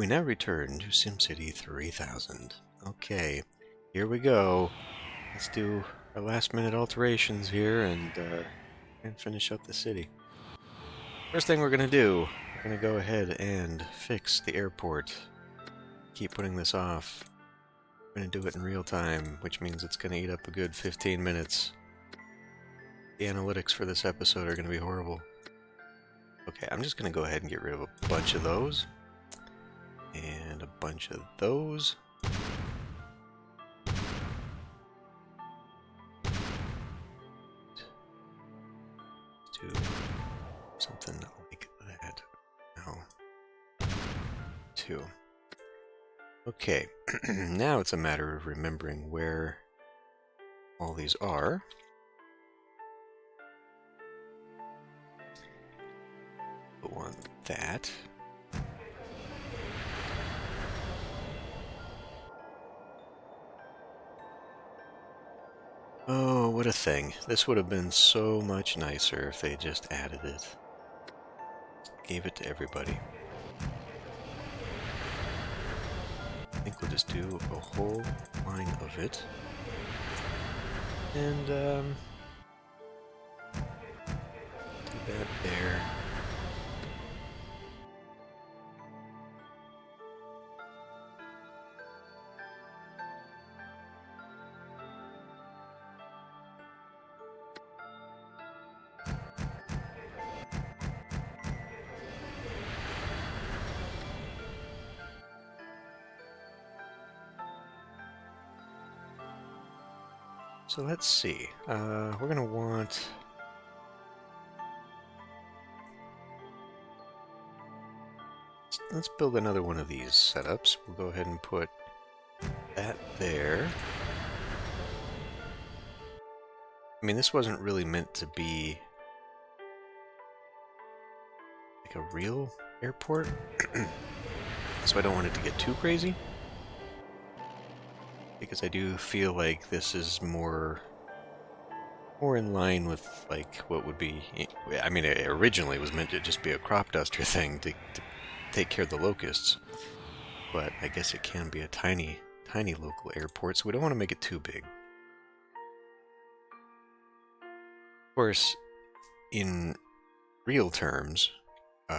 We now return to SimCity 3000. Okay, here we go. Let's do our last minute alterations here and finish up the city. First thing we're going to do, we're going to go ahead and fix the airport. Keep putting this off. We're going to do it in real time, which means it's going to eat up a good 15 minutes. The analytics for this episode are going to be horrible. Okay, I'm just going to go ahead and get rid of a bunch of those. And a bunch of those. Do something like that. No. 2. Okay, now it's a matter of remembering where all these are. Put one that. Oh, what a thing. This would have been so much nicer if they just added it. Gave it to everybody. I think we'll just do a whole line of it. And, do that there. So let's see, we're going to want... Let's build another one of these setups. We'll go ahead and put that there. I mean, this wasn't really meant to be like a real airport, so I don't want it to get too crazy. Because I do feel like this is more in line with like what would be. I mean, it originally was meant to just be a crop duster thing to take care of the locusts, but I guess it can be a tiny local airport, so we don't want to make it too big. Of course, in real terms,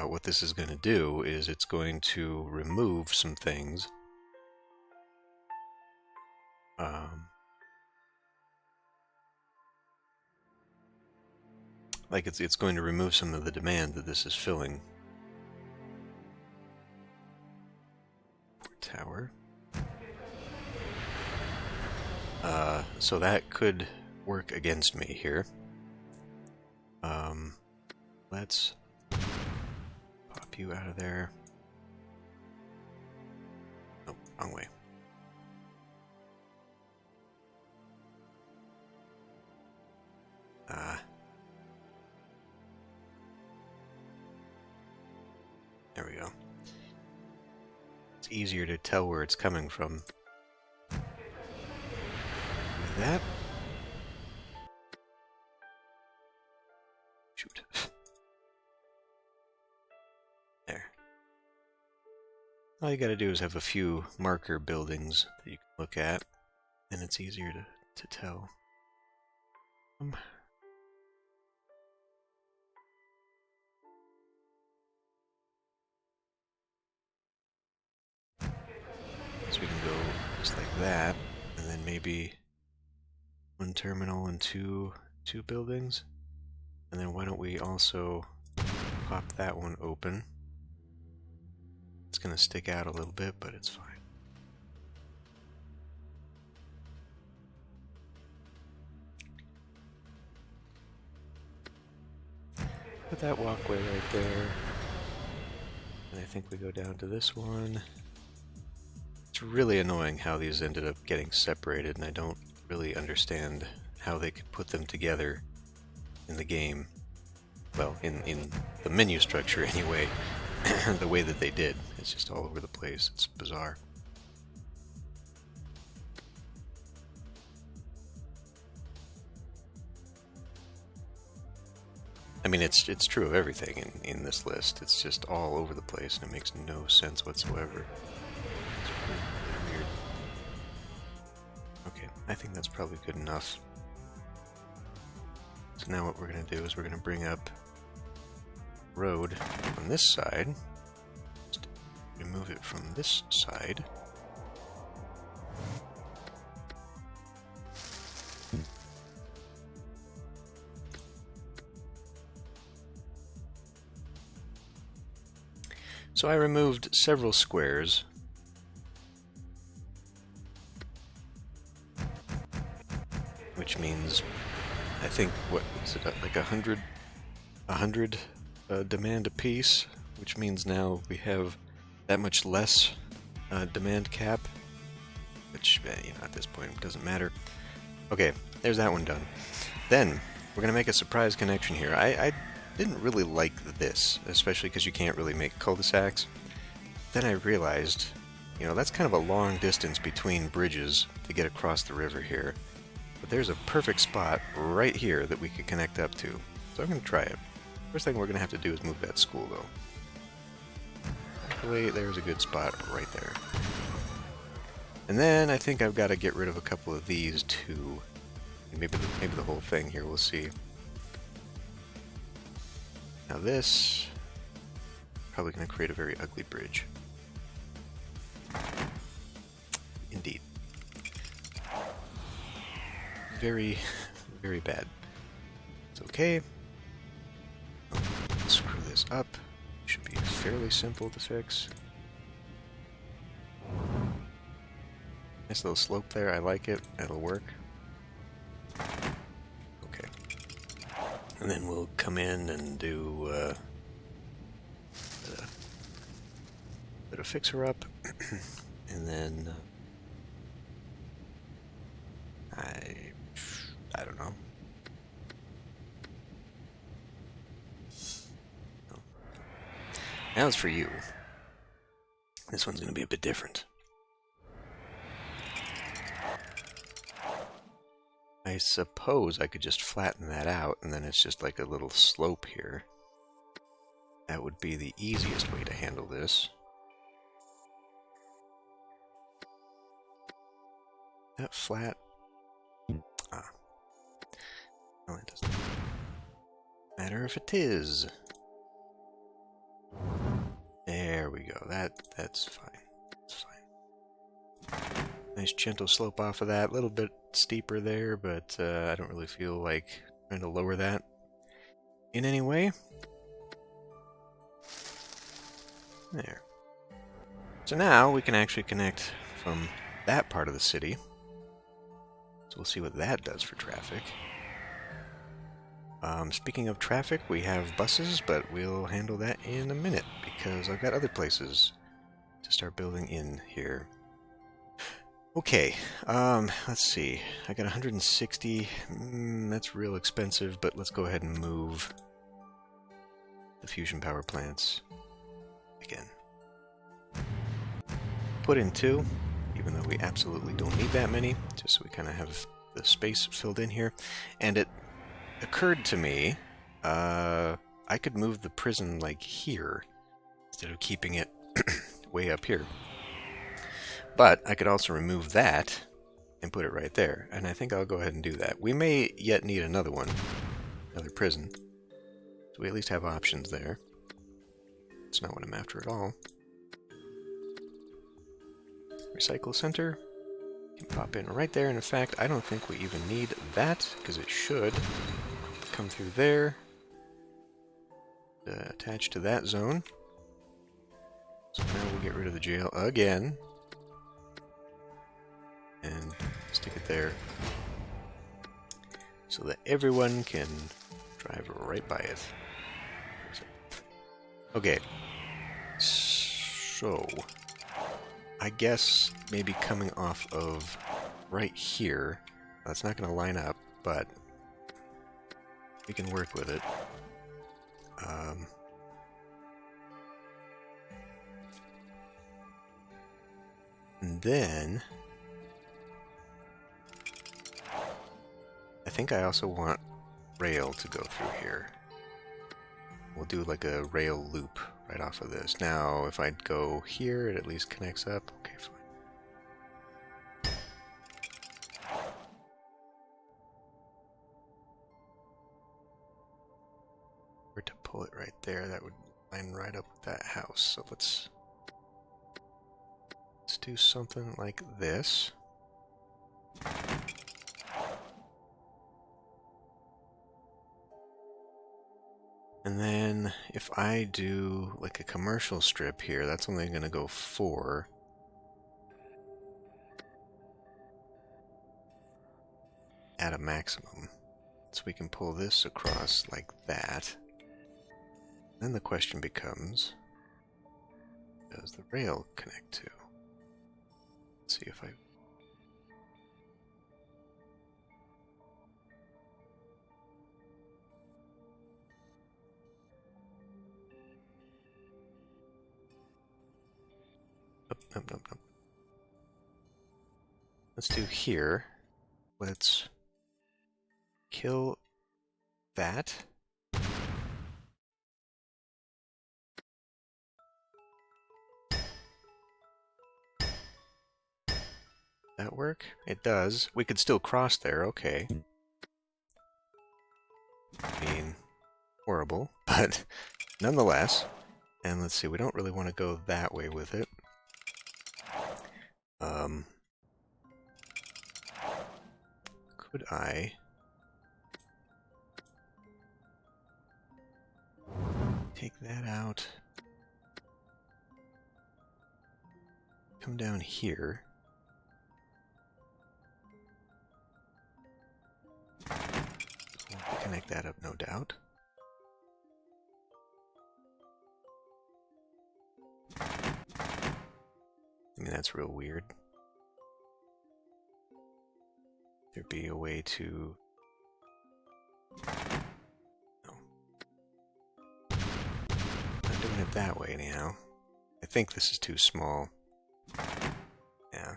what this is going to do is it's going to remove some things. Like it's going to remove some of the demand that this is filling. Tower. So that could work against me here. Let's pop you out of there. Oh, wrong way. There we go. It's easier to tell where it's coming from. Do that. Shoot. There. All you gotta do is have a few marker buildings that you can look at, and it's easier to tell. So we can go just like that, and then maybe one terminal and two buildings. And then why don't we also pop that one open? It's gonna stick out a little bit, but it's fine. Put that walkway right there. And I think we go down to this one. It's really annoying how these ended up getting separated, and I don't really understand how they could put them together in the game. Well, in the menu structure anyway, the way that they did. It's just all over the place. It's bizarre. I mean, it's true of everything in this list. It's just all over the place, and it makes no sense whatsoever. It's really weird. Okay, I think that's probably good enough. So now what we're going to do is we're going to bring up road on this side. Just remove it from this side. So I removed several squares. Which means, I think, what is it, like 100 demand apiece, which means now we have that much less demand cap, which, at this point it doesn't matter. Okay, there's that one done. Then, we're going to make a surprise connection here. I didn't really like this, especially because you can't really make cul-de-sacs. Then I realized, that's kind of a long distance between bridges to get across the river here. But there's a perfect spot right here that we could connect up to. So I'm going to try it. First thing we're going to have to do is move that school, though. Luckily, there's a good spot right there. And then I think I've got to get rid of a couple of these, too. Maybe the whole thing here, we'll see. Now this, probably going to create a very ugly bridge. Indeed. Very, very bad. It's okay. Screw this up. Should be fairly simple to fix. Nice little slope there. I like it. It'll work. Okay. And then we'll come in and do a bit of fixer up. And then I don't know. No. Now it's for you. This one's going to be a bit different. I suppose I could just flatten that out, and then it's just like a little slope here. That would be the easiest way to handle this. That flat? Ah. Well, it doesn't matter if it is. There we go. That's fine. That's fine. Nice gentle slope off of that. A little bit steeper there, but I don't really feel like trying to lower that in any way. There. So now we can actually connect from that part of the city. So we'll see what that does for traffic. Speaking of traffic, we have buses, but we'll handle that in a minute because I've got other places to start building in here. Okay, let's see. I got 160. That's real expensive, but let's go ahead and move the fusion power plants again. Put in 2, even though we absolutely don't need that many, just so we kind of have the space filled in here. And it occurred to me, I could move the prison like here, instead of keeping it way up here. But I could also remove that and put it right there, and I think I'll go ahead and do that. We may yet need another one, another prison, so we at least have options there. It's not what I'm after at all. Recycle center can pop in right there, and in fact, I don't think we even need that, because it should come through there, attached to that zone. So now we'll get rid of the jail again. And stick it there so that everyone can drive right by it. Okay, so I guess maybe coming off of right here, that's not going to line up, but we can work with it. And then I think I also want rail to go through here. we'll do like a rail loop right off of this. Now, if I go here, it at least connects up. Okay, fine. Or to pull it right there, that would line right up with that house. So let's do something like this. And then if I do like a commercial strip here, that's only going to go 4. At a maximum. So we can pull this across like that. Then the question becomes, does the rail connect to? Let's see if I... Nope. Let's do here. Let's kill that. That work? It does. We could still cross there, okay. I mean, horrible, but nonetheless. And let's see, we don't really want to go that way with it. Could I take that out? Come down here. Connect that up, no doubt. I mean, that's real weird. There'd be a way to... No. Not doing it that way, anyhow. I think this is too small. Yeah.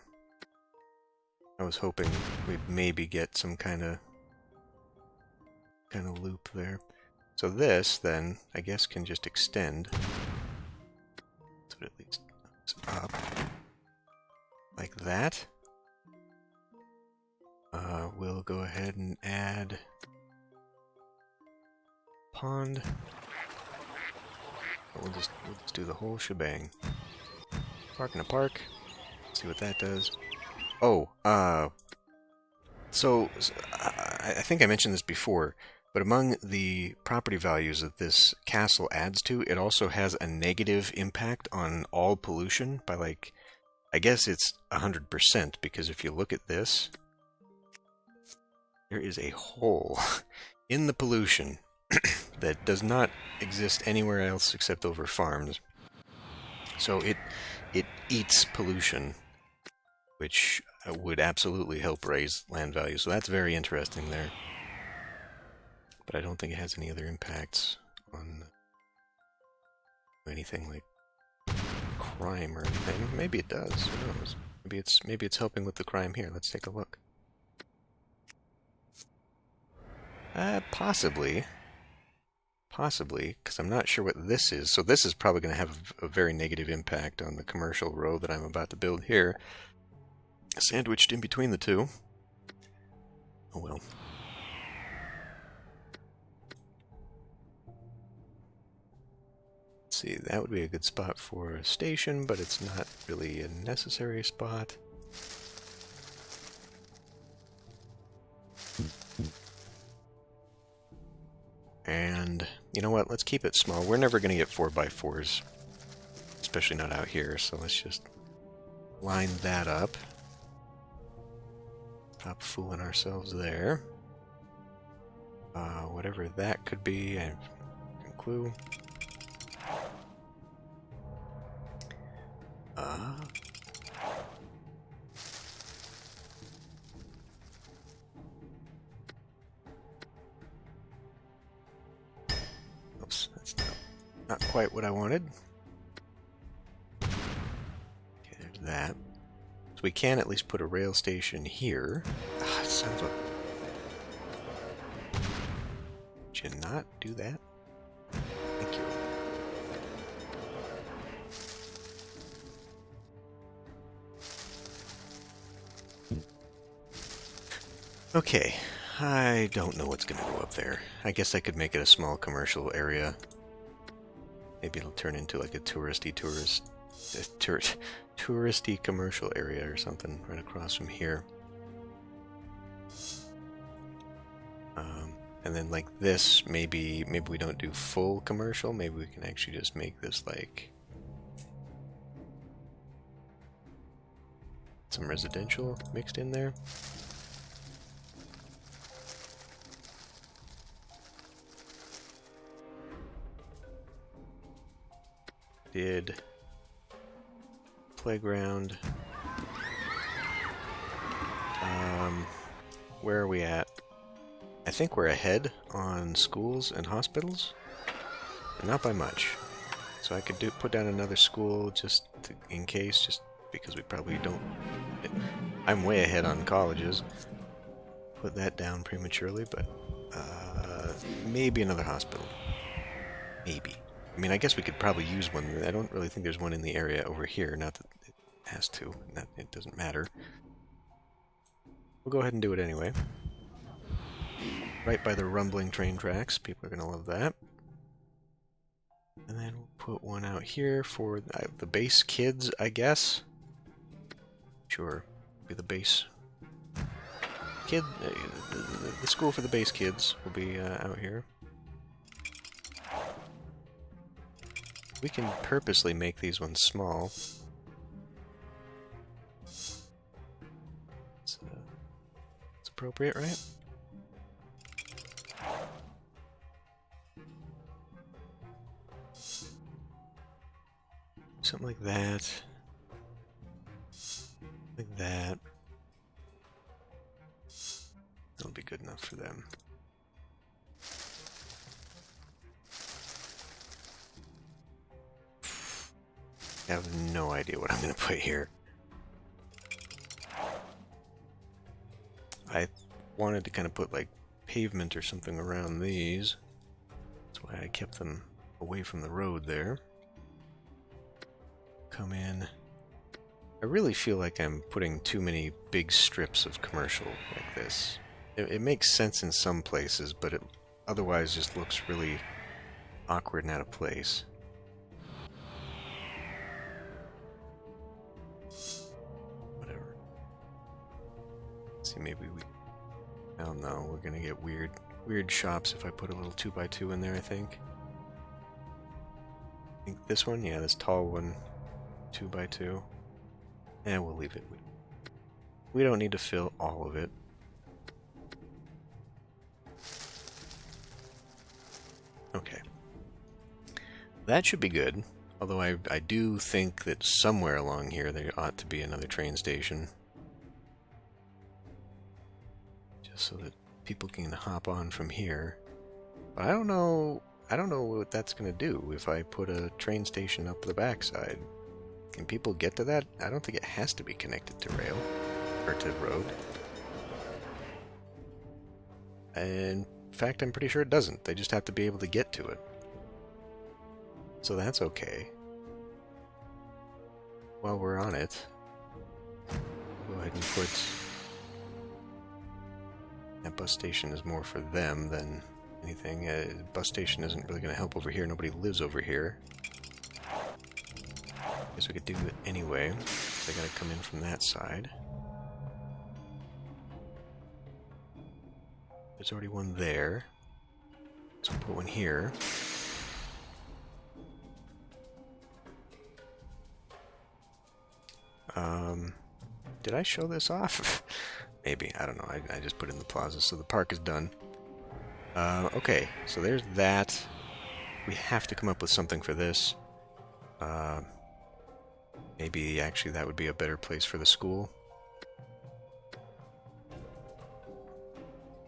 I was hoping we'd maybe get some kind of loop there. So this, then, I guess can just extend. So it at least goes up. Like that. We'll go ahead and add pond. We'll just do the whole shebang. Park in a park. See what that does. Oh, so I think I mentioned this before, but among the property values that this castle adds to, it also has a negative impact on all pollution by, like, I guess it's 100%, because if you look at this, there is a hole in the pollution that does not exist anywhere else except over farms. So it eats pollution, which would absolutely help raise land value. So that's very interesting there. But I don't think it has any other impacts on anything like crime or anything. Maybe it does. Who knows? Maybe it's helping with the crime here. Let's take a look. Possibly, because I'm not sure what this is. So this is probably going to have a very negative impact on the commercial row that I'm about to build here. Sandwiched in between the two. Oh well. Let's see, that would be a good spot for a station, but it's not really a necessary spot. And you know what? Let's keep it small. We're never going to get 4x4s, especially not out here. So let's just line that up. Stop fooling ourselves there. Whatever that could be, I have no clue. Oops, that's not quite what I wanted. Okay, there's that. So we can at least put a rail station here. Son of a... Did you not do that? Thank you. Okay, I don't know what's gonna go up there. I guess I could make it a small commercial area. Maybe it'll turn into like a touristy commercial area or something right across from here. And then like this, maybe we don't do full commercial. Maybe we can actually just make this like some residential mixed in there. Did playground. Where are we at? I think we're ahead on schools and hospitals, but not by much. So I could put down another school just in case, just because we probably don't. I'm way ahead on colleges. Put that down prematurely, but maybe another hospital. Maybe. I mean, I guess we could probably use one. I don't really think there's one in the area over here. Not that it has to. It doesn't matter. We'll go ahead and do it anyway. Right by the rumbling train tracks. People are going to love that. And then we'll put one out here for the base kids, I guess. Sure. Be the base kid. The school for the base kids will be out here. We can purposely make these ones small. It's appropriate, right? Something like that. Like that. That'll be good enough for them. I have no idea what I'm going to put here. I wanted to kind of put like pavement or something around these. That's why I kept them away from the road there. Come in. I really feel like I'm putting too many big strips of commercial like this. It makes sense in some places, but it otherwise just looks really awkward and out of place. Whatever. Let's see, maybe we... I don't know, we're gonna get weird shops if I put a little 2x2 in there, I think. I think this one? Yeah, this tall one. 2x2. And we'll leave it. We don't need to fill all of it. Okay. That should be good. Although I do think that somewhere along here there ought to be another train station. Just so that people can hop on from here. But I don't know what that's going to do if I put a train station up the backside. Can people get to that? I don't think it has to be connected to rail or to road. In fact, I'm pretty sure it doesn't. They just have to be able to get to it. So that's okay. While we're on it, go ahead and put... That bus station is more for them than anything. Bus station isn't really going to help over here. Nobody lives over here. Guess we could do it anyway. So I gotta come in from that side. There's already one there. So we'll put one here. Did I show this off? Maybe. I don't know. I just put it in the plaza, so the park is done. Okay, so there's that. We have to come up with something for this. Maybe actually that would be a better place for the school.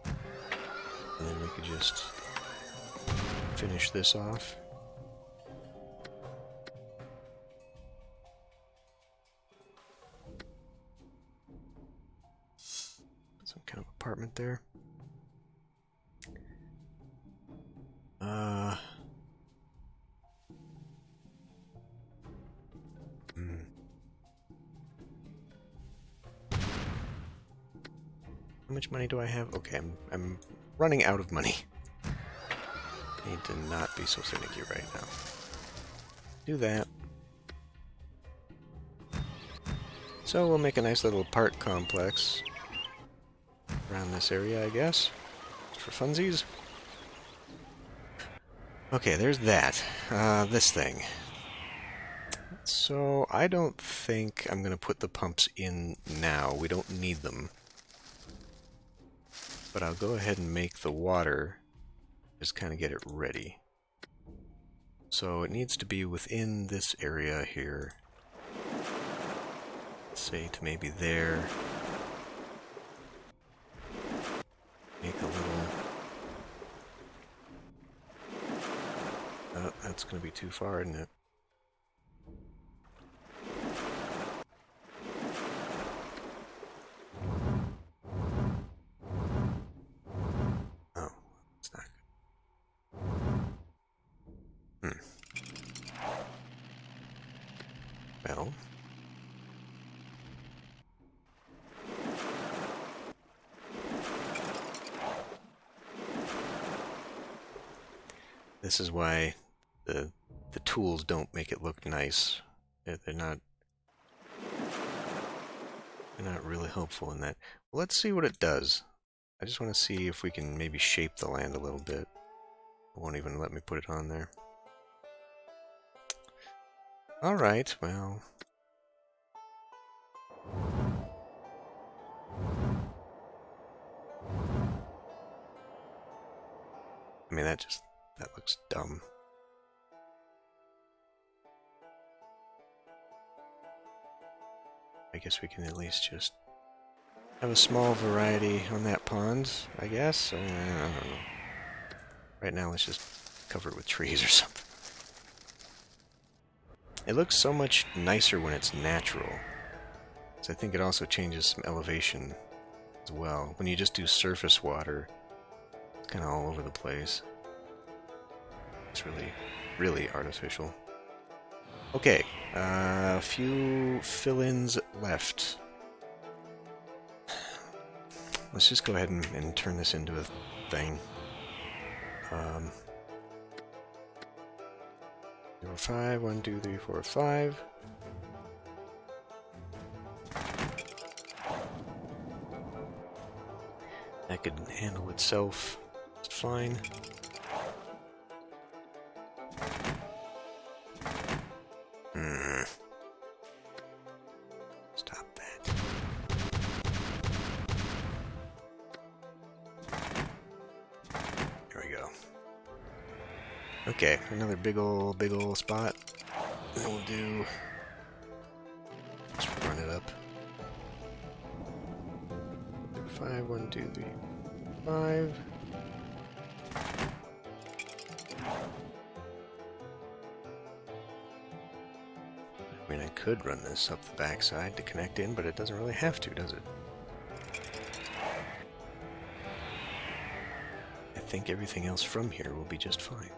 And then we could just finish this off. Some kind of apartment there. How much money do I have? Okay, I'm running out of money. Need to not be so finicky right now. Do that. So we'll make a nice little park complex around this area, I guess, just for funsies. Okay, there's that. This thing. So I don't think I'm going to put the pumps in now. We don't need them. But I'll go ahead and make the water, just kind of get it ready. So it needs to be within this area here. Let's say to maybe there. Make a little... Oh, that's going to be too far, isn't it? Oh, it's not good. Well... This is why the tools don't make it look nice. They're not really helpful in that. Well, let's see what it does. I just want to see if we can maybe shape the land a little bit. It won't even let me put it on there. Alright, well... I mean, that looks dumb. I guess we can at least just have a small variety on that pond, I guess? I don't know. Right now, let's just cover it with trees or something. It looks so much nicer when it's natural. So I think it also changes some elevation as well. When you just do surface water, it's kind of all over the place. It's really, really artificial. Okay, a few fill-ins left. Let's just go ahead and turn this into a thing. 0, 5, 1, 2, 3, 4, 5. That could handle itself just fine. Stop that. There we go. Okay, another big ol' spot. Then we'll do... Just run it up. 5, 1, 2, 3, 5. I mean, I could run this up the backside to connect in, but it doesn't really have to, does it? I think everything else from here will be just fine.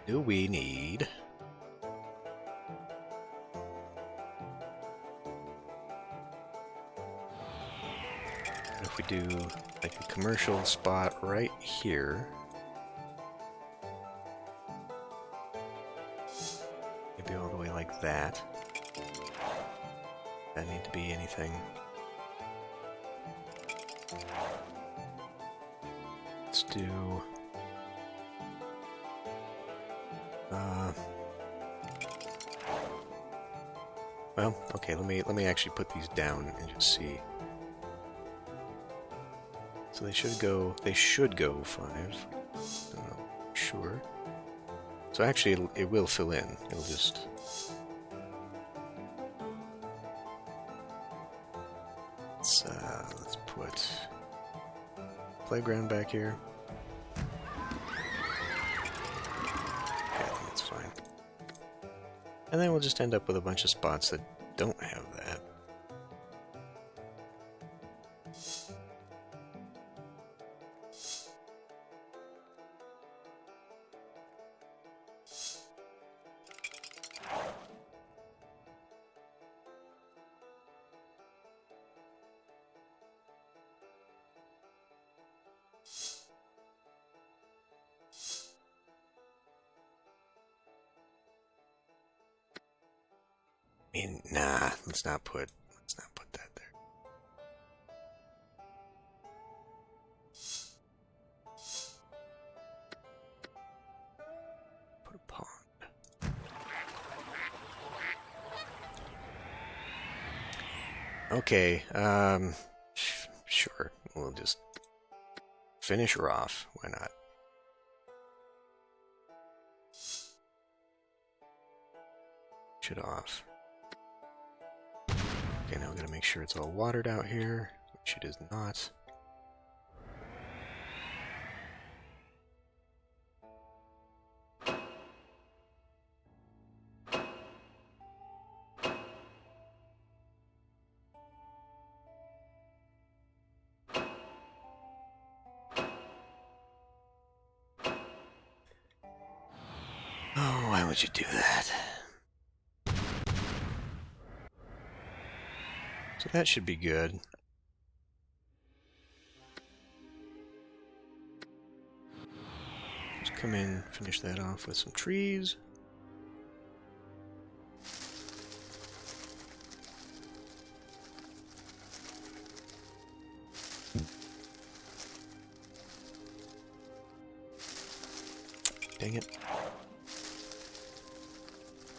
Do we need... If we do like a commercial spot right here, maybe all the way like that. That need to be anything. Let's do well, okay, let me actually put these down and just see. So they should go 5. Don't know, sure. So actually it will fill in. It'll just... Let's put playground back here. Okay, I think that's fine. And then we'll just end up with a bunch of spots that don't have that. Nah, let's not put that there. Put a pond. Okay, sure. We'll just finish her off. Why not? It off. Okay, now we gotta make sure it's all watered out here, which it is not. Oh, why would you do that? So that should be good. Just come in, finish that off with some trees. Dang it.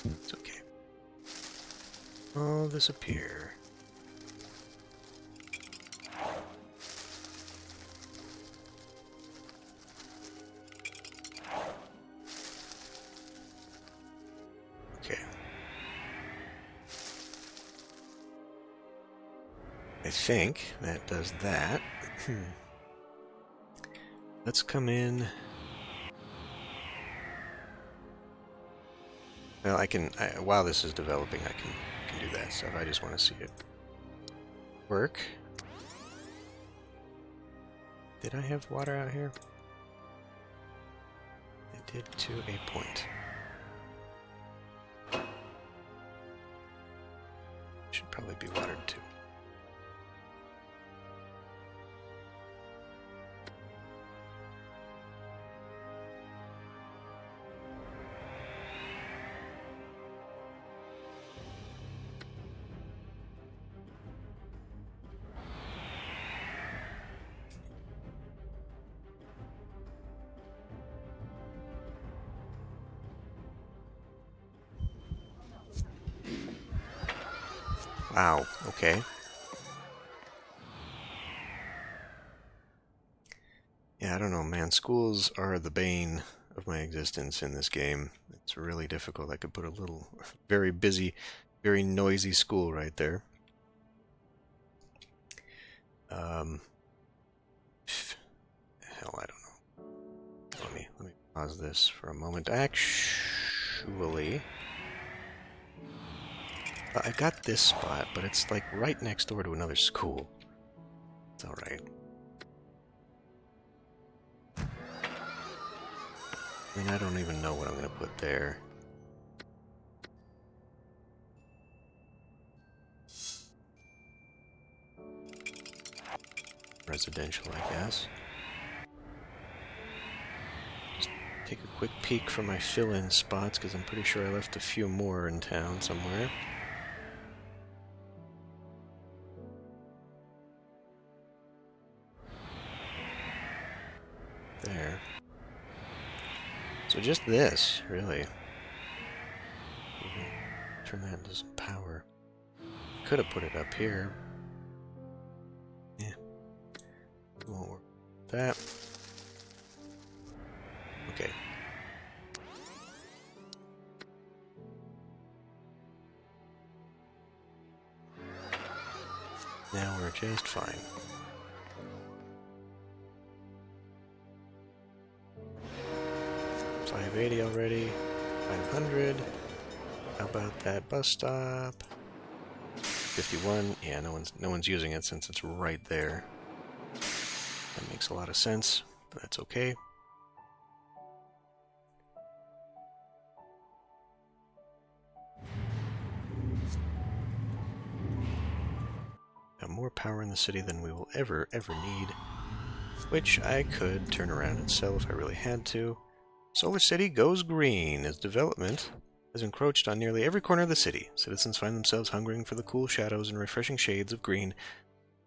It's okay. All disappear. Okay. I think that does that. Let's come in. Well, while this is developing, I can do that stuff. I just want to see it work. Did I have water out here? I did to a point. Should probably be watered too. Wow, okay. Yeah, I don't know, man. Schools are the bane of my existence in this game. It's really difficult. I could put a little, very busy, very noisy school right there. Hell, I don't know. Let me pause this for a moment. Actually, I got this spot, but it's like right next door to another school. It's alright. And I don't even know what I'm gonna put there. Residential, I guess. Just take a quick peek for my fill-in spots, because I'm pretty sure I left a few more in town somewhere. There. So just this, really. Turn that into some power. Could have put it up here. Yeah. It won't work with that. Okay. Now we're just fine. 580 already. 500. How about that bus stop? 51. Yeah, no one's using it since it's right there. That makes a lot of sense, but that's okay. Got more power in the city than we will ever need, which I could turn around and sell if I really had to. Solar City goes green as development has encroached on nearly every corner of the city. Citizens find themselves hungering for the cool shadows and refreshing shades of green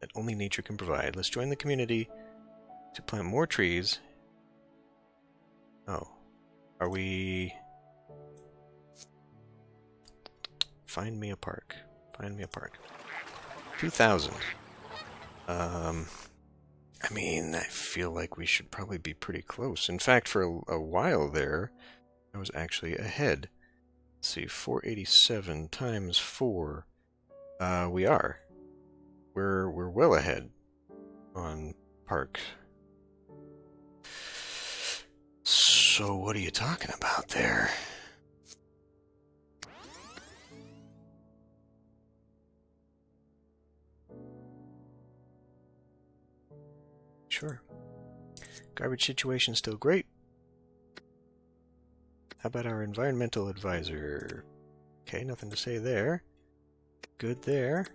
that only nature can provide. Let's join the community to plant more trees. Oh. Are we... Find me a park. Find me a park. 2,000. I mean, I feel like we should probably be pretty close. In fact, for a while there, I was actually ahead. Let's see, 487 times 4. We are. We're well ahead on parks. So what are you talking about there? Sure. Garbage situation still great. How about our environmental advisor? Okay, nothing to say there. Good there.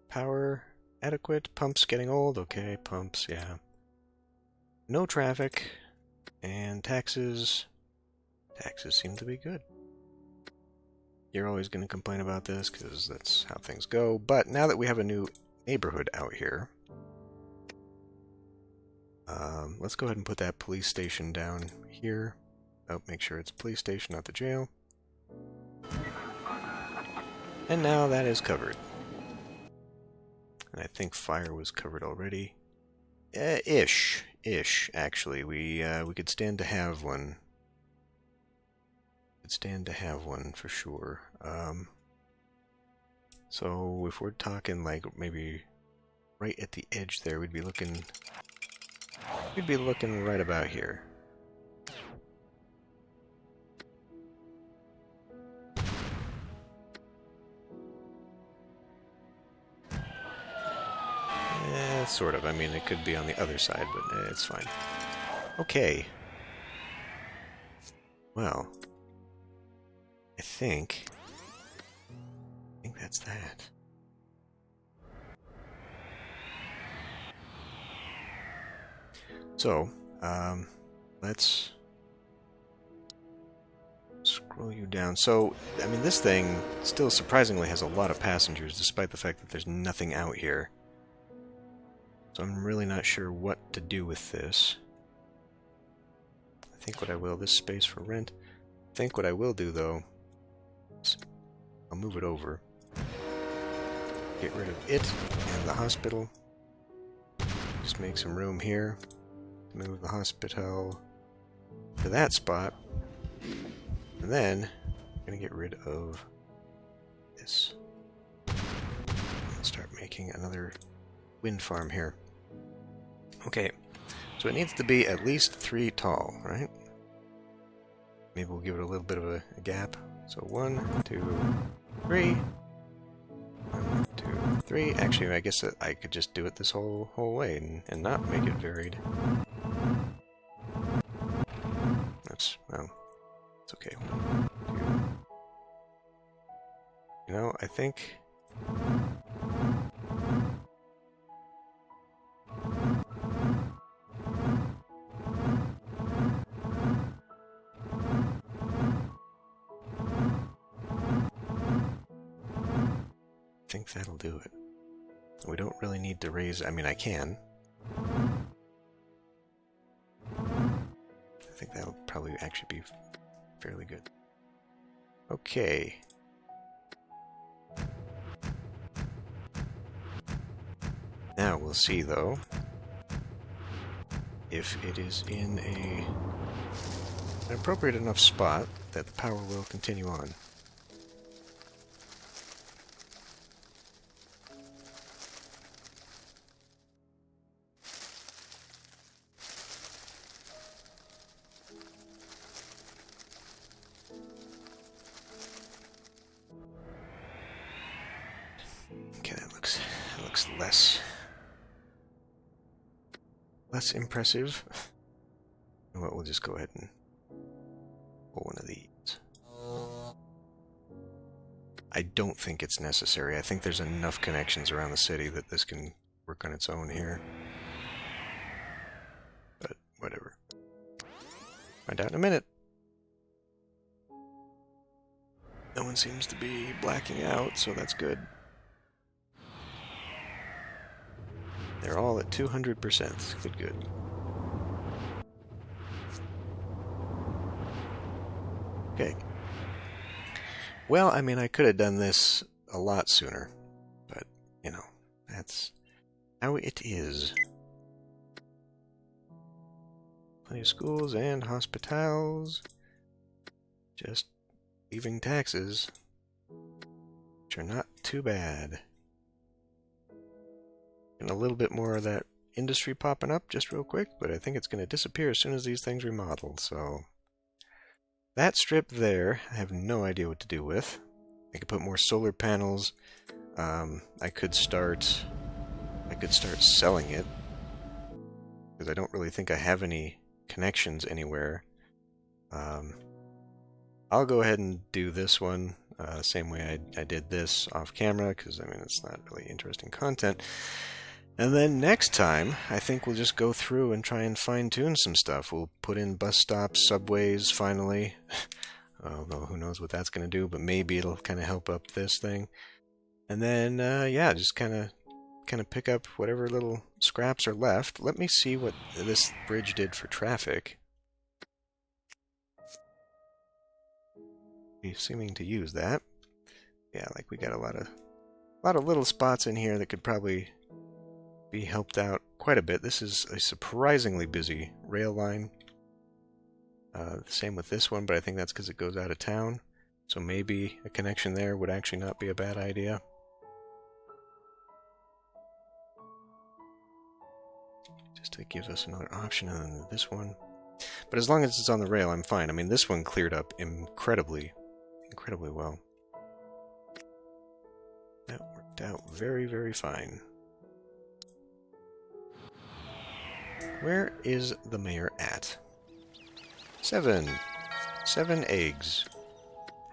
Power adequate. Pumps getting old. Okay, pumps, yeah. No traffic. And taxes. Taxes seem to be good. You're always going to complain about this because that's how things go. But now that we have a new neighborhood out here, let's go ahead and put that police station down here. Oh, make sure it's a police station, not the jail. And now that is covered. And I think fire was covered already. Ish, actually. We could stand to have one. Could stand to have one for sure. So if we're talking like maybe right at the edge there, we'd be looking right about here. Sort of. I mean, it could be on the other side, but it's fine. Okay. Well, I think that's that. So, let's scroll you down. So, I mean, this thing still surprisingly has a lot of passengers, despite the fact that there's nothing out here. So I'm really not sure what to do with this. I think what I will, this space for rent. I think what I will do, though, is I'll move it over. Get rid of it and the hospital. Just make some room here. Move the hospital to that spot. And then I'm going to get rid of this. And start making another wind farm here. Okay, so it needs to be at least 3 tall, right? Maybe we'll give it a little bit of a gap. So 1, 2, 3. 1, 2, 3. Actually, I guess that I could just do it this whole way and not make it varied. That's, well, it's okay. 1, 2. You know, I think... I think that'll do it. We don't really need to raise... I mean, I can. I think that'll probably actually be fairly good. Okay. Now we'll see, though, if it is in an appropriate enough spot that the power will continue on. Okay, that looks less impressive. You know what, we'll just go ahead and pull one of these. I don't think it's necessary. I think there's enough connections around the city that this can work on its own here. But whatever. Find out in a minute. No one seems to be blacking out, so that's good. They're all at 200%. Good, good. Okay. Well, I mean, I could have done this a lot sooner, but, you know, that's how it is. Plenty of schools and hospitals. Just leaving taxes, which are not too bad. And a little bit more of that industry popping up just real quick, but I think it's going to disappear as soon as these things remodel, so... That strip there, I have no idea what to do with. I could put more solar panels. I could start selling it, because I don't really think I have any connections anywhere. I'll go ahead and do this one same way I did this off camera, because I mean it's not really interesting content. And then next time, I think we'll just go through and try and fine-tune some stuff. We'll put in bus stops, subways, finally. Although who knows what that's going to do, but maybe it'll kind of help up this thing. And then, yeah, just kind of pick up whatever little scraps are left. Let me see what this bridge did for traffic. He's seeming to use that. Yeah, like we got a lot of little spots in here that could probably be helped out quite a bit. This is a surprisingly busy rail line. Same with this one, but I think that's because it goes out of town. So maybe a connection there would actually not be a bad idea. Just to give us another option other than this one. But as long as it's on the rail, I'm fine. I mean, this one cleared up incredibly well. That worked out very, very fine. Where is the mayor at? 7. 7 eggs.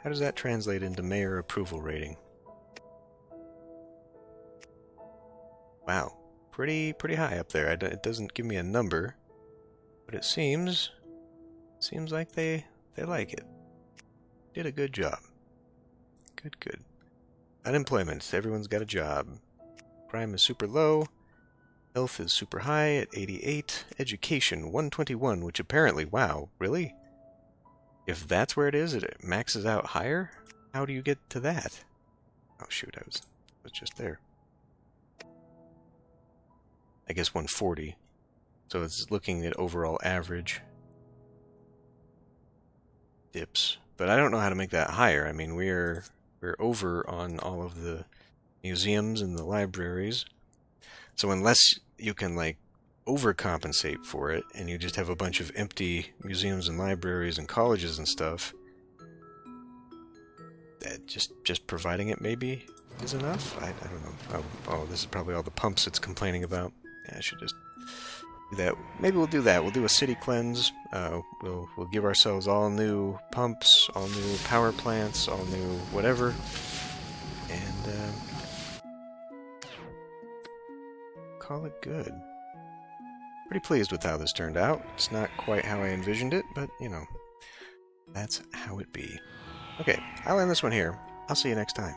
How does that translate into mayor approval rating? Wow, pretty high up there. It doesn't give me a number, but it seems like they like it. Did a good job. Good. Unemployment. Everyone's got a job. Crime is super low. Health is super high at 88. Education, 121, which apparently, wow, really? If that's where it is, it maxes out higher? How do you get to that? Oh shoot, I was just there. I guess 140. So it's looking at overall average. Dips. But I don't know how to make that higher. I mean, we're over on all of the museums and the libraries. So unless you can, like, overcompensate for it, and you just have a bunch of empty museums and libraries and colleges and stuff, that just providing it maybe is enough? I don't know. Oh, this is probably all the pumps it's complaining about. Yeah, I should just do that. Maybe we'll do that. We'll do a city cleanse. We'll give ourselves all new pumps, all new power plants, all new whatever, and call it good. Pretty pleased with how this turned out. It's not quite how I envisioned it, but, you know, that's how it be. Okay, I'll end this one here. I'll see you next time.